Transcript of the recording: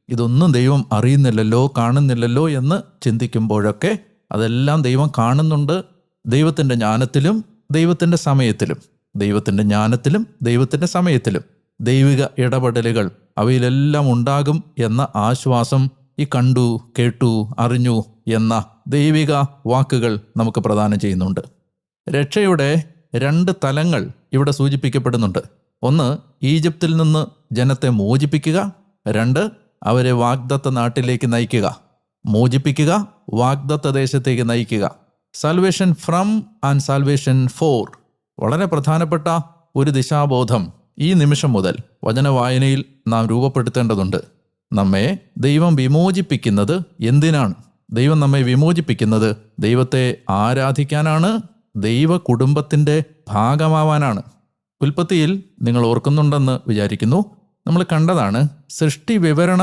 ഇതൊന്നും ദൈവം അറിയുന്നില്ലല്ലോ, കാണുന്നില്ലല്ലോ എന്ന് ചിന്തിക്കുമ്പോഴൊക്കെ അതെല്ലാം ദൈവം കാണുന്നുണ്ട്. ദൈവത്തിൻ്റെ ജ്ഞാനത്തിലും ദൈവത്തിൻ്റെ സമയത്തിലും, ദൈവത്തിൻ്റെ ജ്ഞാനത്തിലും ദൈവത്തിൻ്റെ സമയത്തിലും ദൈവിക ഇടപെടലുകൾ അവയിലെല്ലാം ഉണ്ടാകും എന്ന ആശ്വാസം ഈ കണ്ടു, കേട്ടു, അറിഞ്ഞു എന്ന ദൈവിക വാക്കുകൾ നമുക്ക് പ്രദാനം ചെയ്യുന്നുണ്ട്. രക്ഷയുടെ 2 തലങ്ങൾ ഇവിടെ സൂചിപ്പിക്കപ്പെടുന്നുണ്ട്. ഒന്ന്, ഈജിപ്തിൽ നിന്ന് ജനത്തെ മോചിപ്പിക്കുക. 2, അവരെ വാഗ്ദത്ത നാട്ടിലേക്ക് നയിക്കുക. മോചിപ്പിക്കുക, വാഗ്ദത്ത ദേശത്തേക്ക് നയിക്കുക. Salvation from and salvation four. വളരെ പ്രധാനപ്പെട്ട ഒരു ദിശാബോധം ഈ നിമിഷം മുതൽ വചനവായനയിൽ നാം രൂപപ്പെടുത്തേണ്ടതുണ്ട്. നമ്മെ ദൈവം വിമോചിപ്പിക്കുന്നത് എന്തിനാണ്? ദൈവം നമ്മെ വിമോചിപ്പിക്കുന്നത് ദൈവത്തെ ആരാധിക്കാനാണ്, ദൈവ കുടുംബത്തിൻ്റെ ഭാഗമാവാനാണ്. ഉൽപ്പത്തിയിൽ നിങ്ങൾ ഓർക്കുന്നുണ്ടെന്ന് വിചാരിക്കുന്നു, നമ്മൾ കണ്ടതാണ് സൃഷ്ടി വിവരണം